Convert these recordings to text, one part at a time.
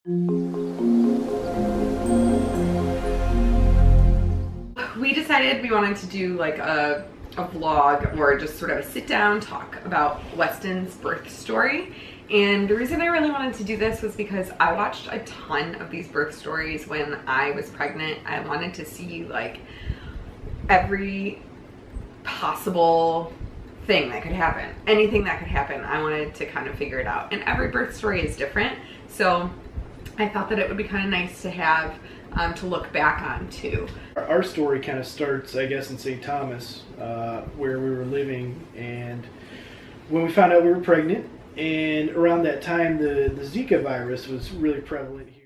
We decided we wanted to do like a vlog or just sort of a sit down talk about Weston's birth story. And the reason I really wanted to do this was because I watched a ton of these birth stories when I was pregnant. I wanted to see like every possible thing that could happen, anything that could happen. I wanted to kind of figure it out, and every birth story is different, so I thought that it would be kind of nice to have to look back on too. Our story kind of starts, I guess, in St. Thomas, where we were living, and when we found out we were pregnant, and around that time the Zika virus was really prevalent here.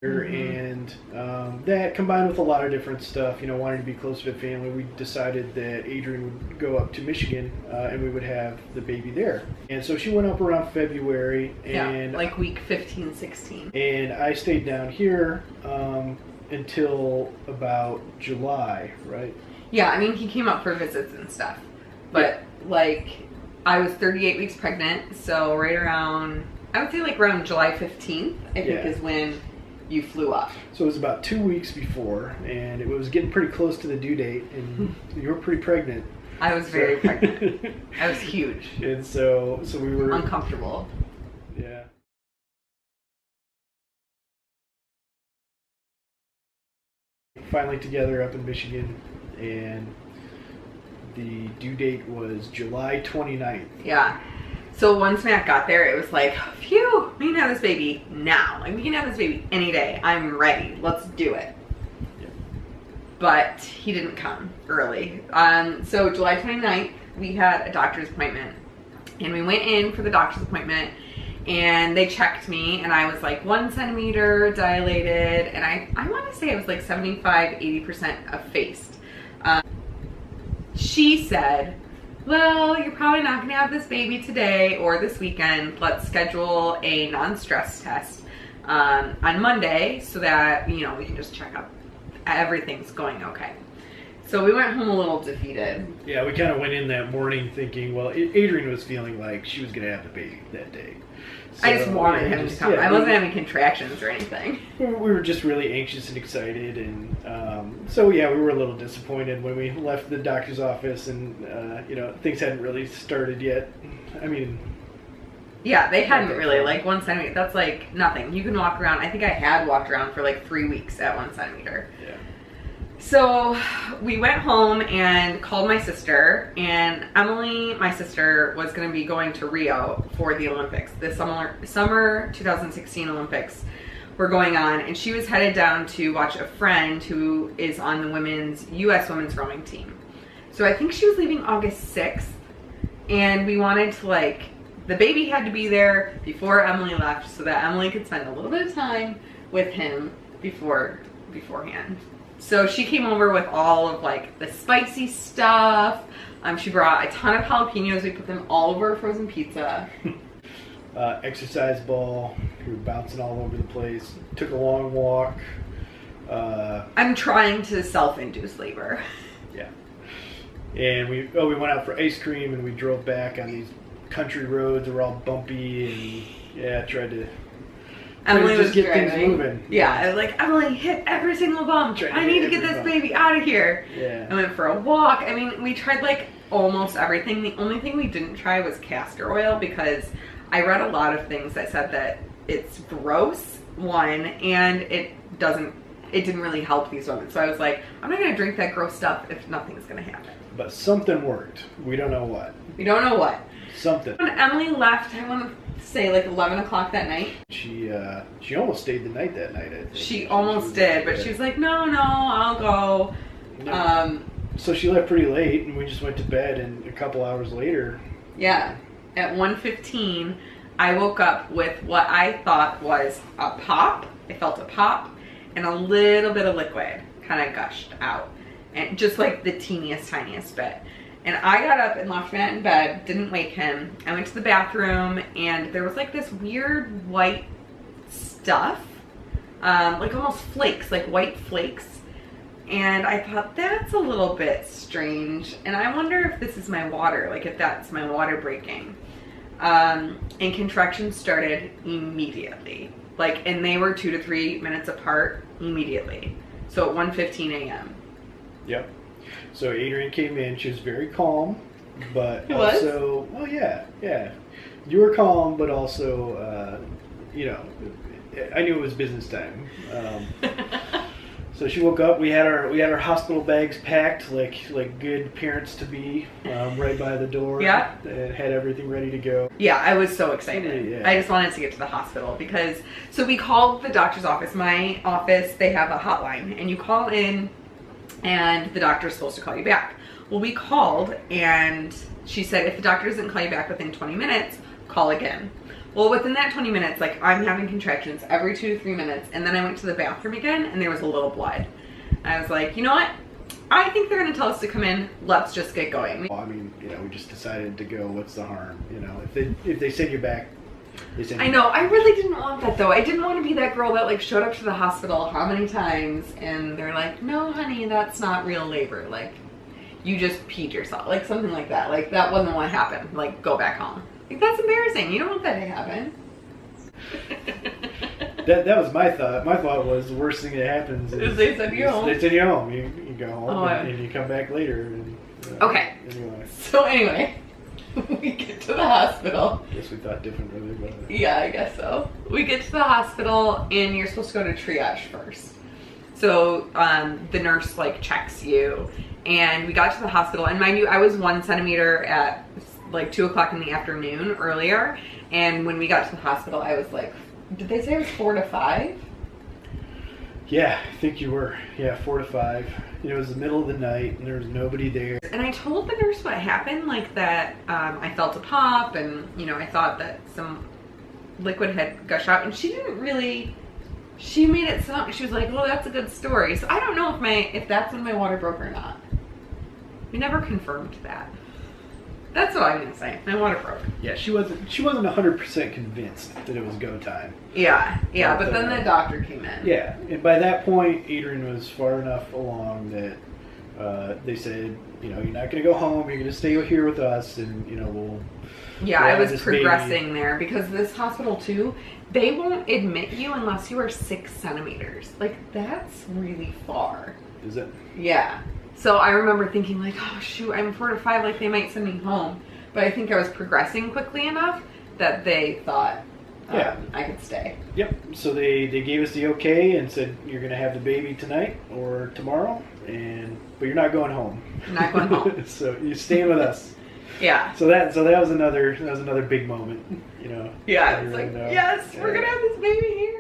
And that combined with a lot of different stuff, you know, wanting to be closer to family, we decided that Adrian would go up to Michigan and we would have the baby there. And so she went up around February, and yeah, like week 15, 16. And I stayed down here until about July, right? Yeah, I mean, he came up for visits and stuff, but like I was 38 weeks pregnant, so right around, I would say like around July 15th, I think is when you flew up. So it was about 2 weeks before, and it was getting pretty close to the due date, and you were pretty pregnant. I was very pregnant. I was huge. And so we were uncomfortable. Yeah. Finally together up in Michigan, and the due date was July 29th. Yeah. So once Matt got there, it was like, phew, we can have this baby now. Like, we can have this baby any day. I'm ready. Let's do it. Yeah. But he didn't come early. So July 29th, we had a doctor's appointment. And we went in for the doctor's appointment, and they checked me, and I was like 1 centimeter dilated. And I want to say it was like 75–80% effaced. She said, well, you're probably not going to have this baby today or this weekend. Let's schedule a non-stress test on Monday so that, you know, we can just check up everything's going okay. So we went home a little defeated. Yeah, we kind of went in that morning thinking, well, Adrian was feeling like she was going to have the baby that day. So, I just wanted him to come. I wasn't having contractions or anything. We were just really anxious and excited, and so yeah, we were a little disappointed when we left the doctor's office, and you know, things hadn't really started yet. I mean, yeah, they hadn't really. Like 1 centimeter, that's like nothing. You can walk around. I think I had walked around for like 3 weeks at 1 centimeter. Yeah. So we went home and called my sister, and Emily, my sister, was going to be going to Rio for the Olympics. The summer 2016 Olympics were going on, and she was headed down to watch a friend who is on the U.S. women's rowing team. So I think she was leaving August 6th, and we wanted to, like, the baby had to be there before Emily left so that Emily could spend a little bit of time with him beforehand. So she came over with all of like the spicy stuff. She brought a ton of jalapenos. We put them all over frozen pizza. Exercise ball. We were bouncing all over the place. Took a long walk. I'm trying to self-induce labor. Yeah. And we went out for ice cream, and we drove back on these country roads that were all bumpy, and yeah, tried to Emily was get driving. things moving. Yeah, I was like, Emily, hit every single bump. I need to get this baby out of here. Yeah. I went for a walk. I mean, we tried like almost everything. The only thing we didn't try was castor oil, because I read a lot of things that said that it's gross, one, and it didn't really help these women. So I was like, I'm not going to drink that gross stuff if nothing's going to happen. But something worked. We don't know what. We don't know what. Something. When Emily left, I want to say like 11 o'clock that night. She almost stayed the night that night, I think. She almost did, but she was like, no, I'll go. No. So she left pretty late, and we just went to bed, and a couple hours later. Yeah. At 1:15, I woke up with what I thought was a pop. I felt a pop, and a little bit of liquid kind of gushed out. And just like the teeniest, tiniest bit. And I got up and left Matt in bed, didn't wake him. I went to the bathroom, and there was like this weird white stuff, like almost flakes, like white flakes. And I thought, that's a little bit strange. And I wonder if this is my water, like if that's my water breaking. And contractions started immediately. Like, and they were 2 to 3 minutes apart immediately. So at 1:15 a.m. Yep. So Adrian came in. She was very calm, but It also, oh yeah. You were calm, but also, you know, I knew it was business time. So she woke up. We had our hospital bags packed, like good parents to be, right by the door. Yeah. And had everything ready to go. Yeah, I was so excited. Yeah. I just wanted to get to the hospital because, so we called the doctor's office. My office, they have a hotline, and you call in, and the doctor's supposed to call you back. Well, we called, and she said if the doctor doesn't call you back within 20 minutes, call again. Well, within that 20 minutes, like, I'm having contractions every 2 to 3 minutes, and then I went to the bathroom again, and there was a little blood. I was like, you know what? I think they're going to tell us to come in. Let's just get going. Well, I mean, you know, we just decided to go. What's the harm? You know, if they send you back, they send you I know. I really didn't want that, though. I didn't want to be that girl that, like, showed up to the hospital how many times, and they're like, no, honey, that's not real labor. Like, you just peed yourself. Like, something like that. Like, that wasn't what happened. Like, go back home. Like, that's embarrassing. You don't want that to happen. That was my thought. My thought was the worst thing that happens is they send you home. They send you home. You go home and you come back later. And, okay. Anyway. So anyway, we get to the hospital. I guess we thought differently about it. Yeah, I guess so. We get to the hospital, and you're supposed to go to triage first. So the nurse, like, checks you, and we got to the hospital, and mind you, I was 1 centimeter at like 2 o'clock in the afternoon earlier, and when we got to the hospital, I was like, did they say it was 4 to 5? Yeah, I think you were. Yeah, 4 to 5. You know, it was the middle of the night, and there was nobody there. And I told the nurse what happened, like that I felt a pop, and, you know, I thought that some liquid had gushed out, and she didn't really, she made it sound, she was like, oh, that's a good story. So I don't know if that's when my water broke or not. We never confirmed that. That's what I'm gonna say. My water broke. Yeah, she wasn't 100% convinced that it was go time. Yeah, but then the doctor came in. Yeah, and by that point, Adrian was far enough along that they said, you know, you're not gonna go home. You're gonna stay here with us, and you know we'll. Yeah, I was progressing there because this hospital too, they won't admit you unless you are 6 centimeters. Like, that's really far. Is it? Yeah. So I remember thinking like, oh shoot, I'm 4 to 5, like they might send me home. But I think I was progressing quickly enough that they thought I could stay. Yep. So they gave us the okay and said you're gonna have the baby tonight or tomorrow, but you're not going home. I'm not going home. So you're staying with us. Yeah. So that was another big moment, you know. Yeah, it's like, yes, we're gonna have this baby here.